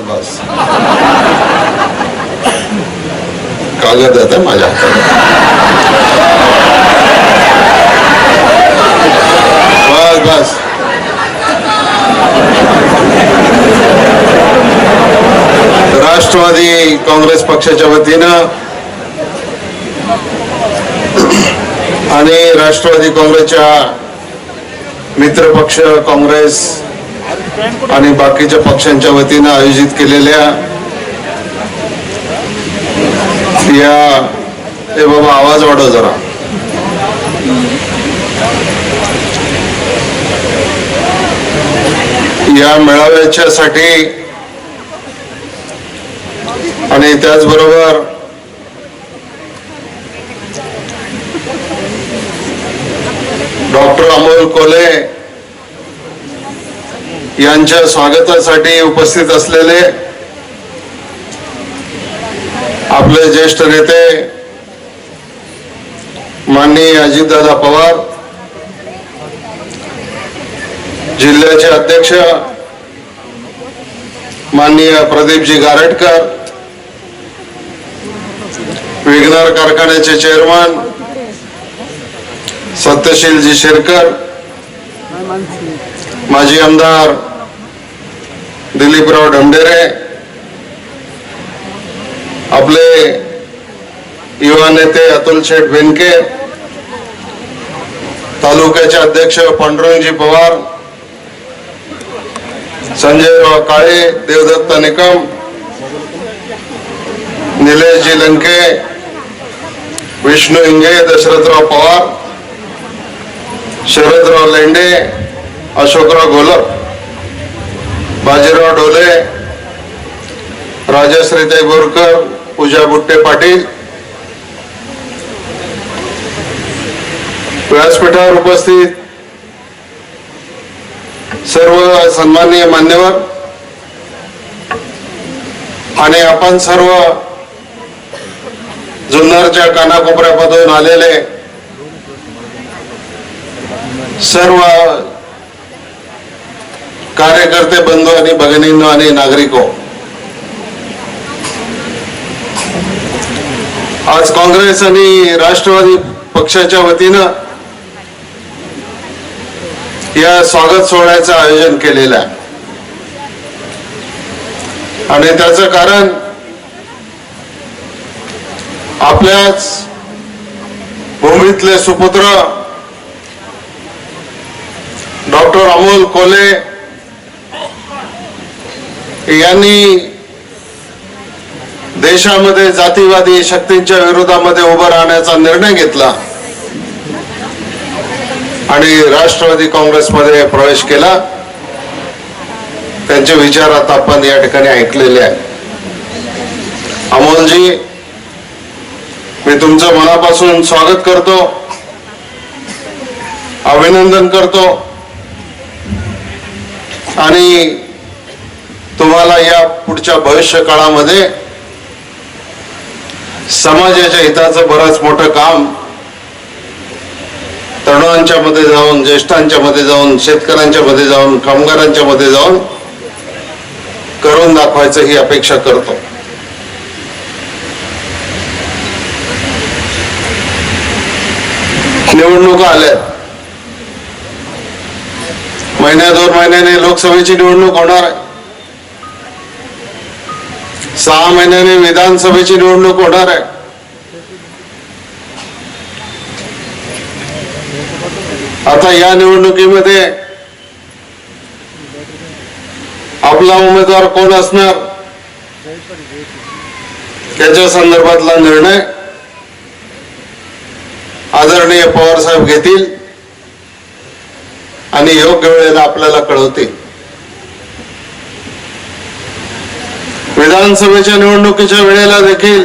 बस कागद आता माझ्या बस बस राष्ट्रवादी काँग्रेस पक्षाच्या वतीनं आणि राष्ट्रवादी काँग्रेसच्या मित्रपक्ष काँग्रेस आणि बाकीच्या पक्षांच्या वतीनं आयोजित केलेल्या या बाबा आवाज वाढव जरा या मेळाव्याच्यासाठी आणि त्याचबरोबर डॉक्टर अमोल कोल्हे यांच्या स्वागतासाठी उपस्थित असलेले आपले ज्येष्ठ नेते माननीय अजितदादा पवार, जिल्ह्याचे अध्यक्ष माननीय प्रदीपजी गारटकर, विघ्नर कारखान्याचे चेअरमन सत्यशीलजी शेरकर, माजी आमदार दिलीपराव ढमढेरे, आपले युवा नेते अतुल शेठ बेनके, तालुक्याचे अध्यक्ष पांडुरंगजी पवार, संजयराव काळे, देवदत्त निकम, निलेशजी लंके, विष्णू इंगे, दशरथराव पवार, शरदराव लेंडे, अशोकराव गोलर, बाजीराव डोले, राजश्रीताई बोरकर, पूजा बुट्टे पाटील, व्यासपीठावर उपस्थित सर्व सन्माननीय मान्यवर आणि आपण सर्व जुन्नरच्या कानाकोपऱ्यामधून आलेले सर्व कार्यकर्ते बंधू आणि भगिनींनो आणि नागरिको, आज काँग्रेस आणि राष्ट्रवादी पक्षाच्या वतीनं या स्वागत सोहळ्याचं आयोजन केलेलं आहे आणि त्याचं कारण आपल्याच भूमीतले सुपुत्र डॉक्टर अमोल कोल्हे यांनी देशामध्ये जातीवादी शक्तींच्या विरोधामध्ये उभं राहण्याचा निर्णय घेतला आणि राष्ट्रवादी काँग्रेसमध्ये प्रवेश केला. त्यांचे विचार आता आपण या ठिकाणी ऐकलेले आहे. अमोलजी, मी तुमचं मनापासून स्वागत करतो, अभिनंदन करतो आणि तुम्हाला या पुढच्या भविष्य काळामध्ये समाजाच्या हिताचं बरंच मोठं काम तरुणांच्या मध्ये जाऊन, ज्येष्ठांच्या मध्ये जाऊन, शेतकऱ्यांच्या मध्ये जाऊन, कामगारांच्या मध्ये जाऊन करून दाखवायचं ही अपेक्षा करतो. निवडणुका आल्या, महिन्या 2 महिन्याने लोकसभेची निवडणूक होणार आहे, 6 महिन्याने विधानसभेची निवडणूक होणार आहे. आता या निवडणुकीमध्ये आपला उमेदवार कोण असणार त्याच्या संदर्भातला निर्णय आदरणीय पवार साहेब घेतील आणि योग्य वेळेला आपल्याला कळवतील. विधानसभेच्या निवडणुकीच्या वेळेला देखील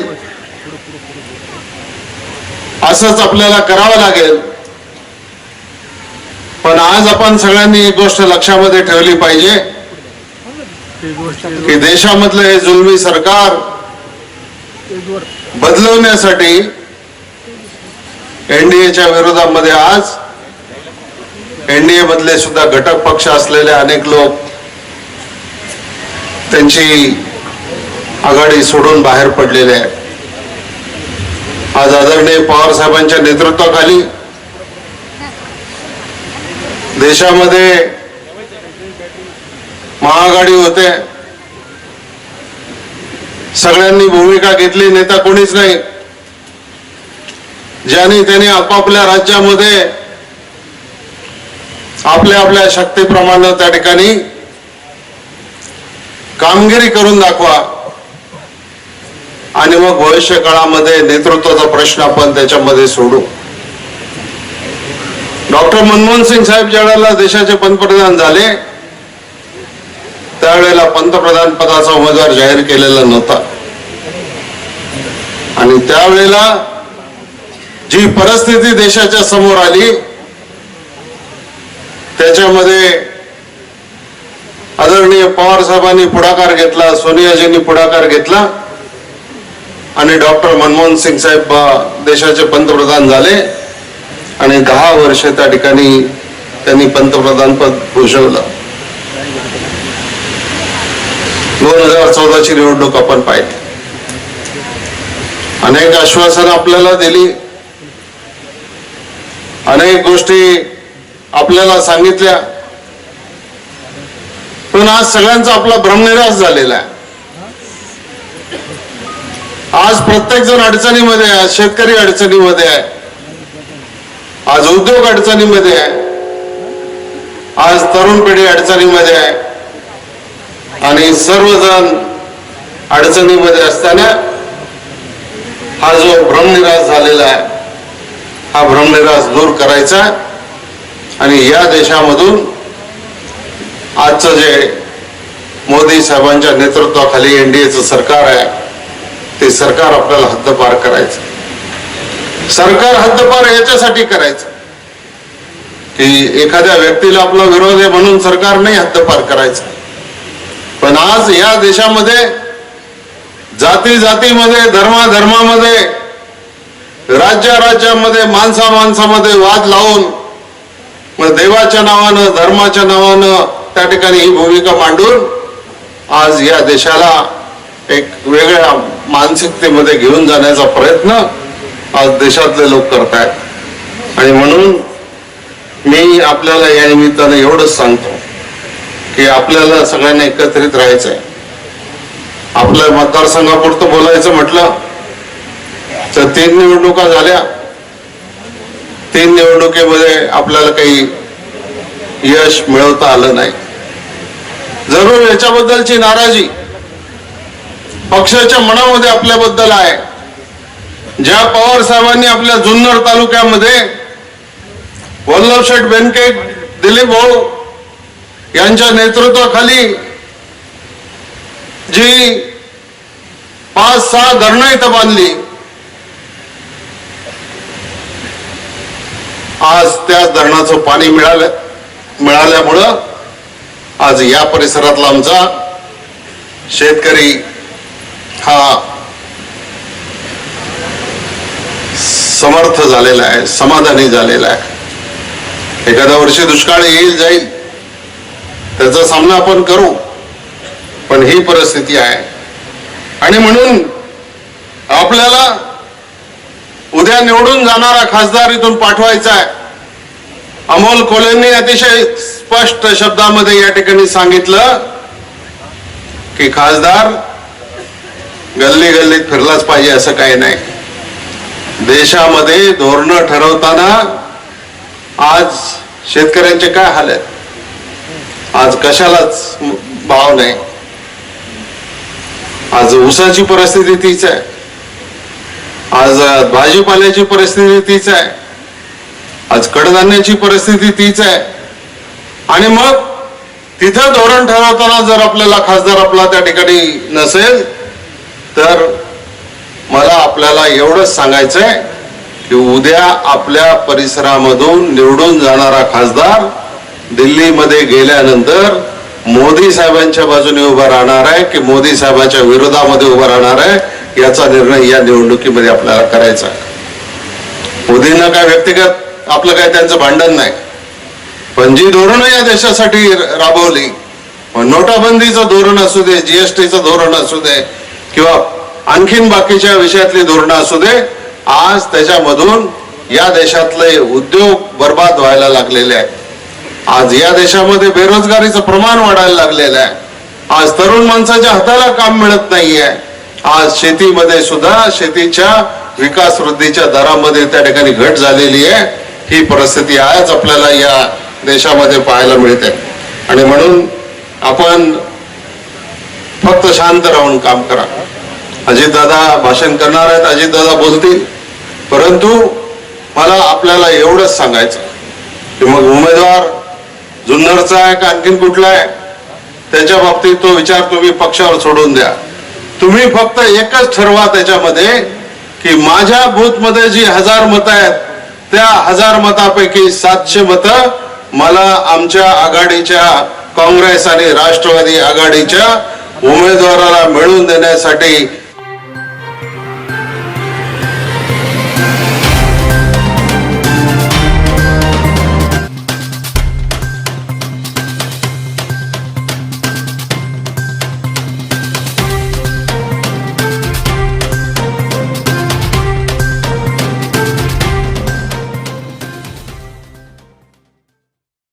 असंच आपल्याला करावं लागेल. पण आज आपण सगळ्यांनी एक गोष्ट लक्षामध्ये ठेवली पाहिजे की देशामधलं हे जुलमी सरकार बदलवण्यासाठी एनडीएच्या विरोधामध्ये आज एनडीए मधले सुद्धा घटक पक्ष असलेले अनेक लोक त्यांची आघाडी सोडून बाहेर पडलेले आहेत. आज आदरणीय पवार साहेबांच्या नेतृत्वाखाली देशामध्ये महाआघाडी होते. सगळ्यांनी भूमिका घेतली, नेता कोणीच नाही. ज्यांनी त्यांनी आपापल्या राज्यामध्ये आपल्या आपल्या शक्तीप्रमाणे त्या ठिकाणी कामगिरी करून दाखवा आणि मग भविष्य काळामध्ये नेतृत्वाचा प्रश्न आपण त्याच्यामध्ये सोडू. डॉक्टर मनमोहन सिंग साहेब ज्या वेळेला देशाचे पंतप्रधान झाले त्यावेळेला पंतप्रधान पदाचा उमेदवार जाहीर केलेला नव्हता आणि त्यावेळेला जी परिस्थिती देशाच्या समोर आली त्याच्यामध्ये आदरणीय पवार साहेबांनी पुढाकार घेतला, सोनियाजींनी पुढाकार घेतला आणि डॉक्टर मनमोहन सिंग साहेब देशाचे पंतप्रधान झाले आणि 10 वर्ष त्या ठिकाणी त्यांनी पंतप्रधान पद भूषवलं. 2014ची निवडणूक आपण पाहिली. अनेक आश्वासनं आपल्याला दिली, अनेक गोष्टी आपल्याला सांगितल्या, पण आज सगळ्यांचा आपला भ्रमनिरास झालेला आहे. आज प्रत्येक जण अडचणीमध्ये आहे. शेतकरी अडचणीमध्ये आहे, आज उद्योग अडचणीमध्ये आहे, आज तरुण पिढी अडचणीमध्ये आहे आणि सर्वजण अडचणीमध्ये असताना हा जो भ्रमनिरास झालेला आहे हा भ्रमनिरास दूर करायचा आणि या देशामधून आजचं जे मोदी साहेबांच्या नेतृत्वाखाली एनडीएचं सरकार आहे ते सरकार आपल्याला हद्दपार करायचं. सरकार हद्दपार याच्यासाठी करायचं की एखाद्या व्यक्तीला आपला विरोध आहे म्हणून सरकार नाही हद्दपार करायचं. पण आज या देशामध्ये जाती जातीमध्ये, धर्माधर्मामध्ये, राज्यामध्ये, माणसामध्ये वाद लावून मग देवाच्या नावानं, धर्माच्या नावानं त्या ठिकाणी ही भूमिका मांडून आज या देशाला एक वेगळ्या मानसिकतेमध्ये घेऊन जाण्याचा प्रयत्न आज देशातले लोक करतायत. आणि म्हणून मी आपल्याला या निमित्तानं एवढंच सांगतो की आपल्याला सगळ्यांना एकत्रित राहायचंय. आपल्या मतदारसंघापुरतं बोलायचं म्हटलं तर 3 निवडणुका झाल्या. 3 निवडणुकीमध्ये आपल्याला काही यश मिळवता आलं नाही. जरूर याच्याबद्दलची नाराजी पक्षाच्या मनामध्ये आपल्याबद्दल आहे. ज्या पवार साहेबांनी आपल्या जुन्नर तालुक्यामध्ये वल्लभशेठ बेनके, दिलीप भाऊ यांच्या नेतृत्वाखाली जी 5-6 धरणं इथं बांधली, आज त्या धरणाचं पाणी मिळाल्यामुळं आज या परिसरातला आमचा शेतकरी हा समर्थ झालेला आहे, समाधानी झालेला आहे. एखाद्या वर्षी दुष्काळ येईल जाईल त्याचा सामना आपण करू, पण ही परिस्थिती आहे. आणि म्हणून आपल्याला उद्या निवडून जाणारा खासदार इथून पाठवायचा आहे. अमोल कोल्हेंनी अतिशय स्पष्ट शब्दामध्ये या ठिकाणी सांगितलं की खासदार गल्ली गल्लीत फिरलाच पाहिजे असं काही नाही. देशामध्ये धोरणं ठरवताना आज शेतकऱ्यांचे काय हाल आहेत, आज कशालाच भाव नाही. आज ऊसाची परिस्थिती तीच आहे, आज भाजीपाल्याची परिस्थिती तीच आहे, आज कडधान्याची परिस्थिती तीच आहे. आणि मग तिथं धोरण ठरवताना जर आपल्याला खासदार आपला त्या ठिकाणी नसेल तर मला आपल्याला एवढंच सांगायचंय की उद्या आपल्या परिसरामधून निवडून जाणारा खासदार दिल्लीमध्ये गेल्यानंतर मोदी साहेबांच्या बाजूने उभा राहणार आहे की मोदी साहेबांच्या विरोधामध्ये उभा राहणार आहे याचा निर्णय या निवडणुकीमध्ये आपल्याला करायचा आहे. मोदींना काय व्यक्तिगत आपलं काय त्यांचं भांडण नाही, पण जी धोरणं या देशासाठी राबवली, नोटाबंदीचं धोरण असू दे, जीएसटीचं धोरण असू दे किंवा आणखीन बाकीच्या विषयातली धोरणं असू दे, आज त्याच्यामधून या देशातले उद्योग बर्बाद व्हायला लागलेले आहेत. आज या देशामध्ये बेरोजगारीचं प्रमाण वाढायला लागलेलं आहे. आज तरुण माणसाच्या हाताला काम मिळत नाहीये. आज शेतीमध्ये सुद्धा शेतीच्या विकास वृद्धीच्या दरामध्ये त्या ठिकाणी घट झालेली आहे. ही परिस्थिती आज आपल्याला या देशामध्ये पाहायला मिळते आणि म्हणून आपण फक्त शांत राहून काम करा. अजितदादा भाषण करणार आहेत, अजितदादा बोलतील, परंतु मला आपल्याला एवढंच सांगायचं की मग उमेदवार जुन्नरचा आहे का आणखीन कुठला आहे त्याच्या बाबतीत तो विचार तुम्ही पक्षावर सोडून द्या. तुम्ही फक्त एकच ठरवा त्याच्यामध्ये की माझ्या बूथमध्ये जी 1000 मतं आहेत त्या 1000 मतापैकी 700 मतं मला आमच्या आघाडीच्या काँग्रेस आणि राष्ट्रवादी आघाडीच्या उमेदवाराला मिळवून देण्यासाठी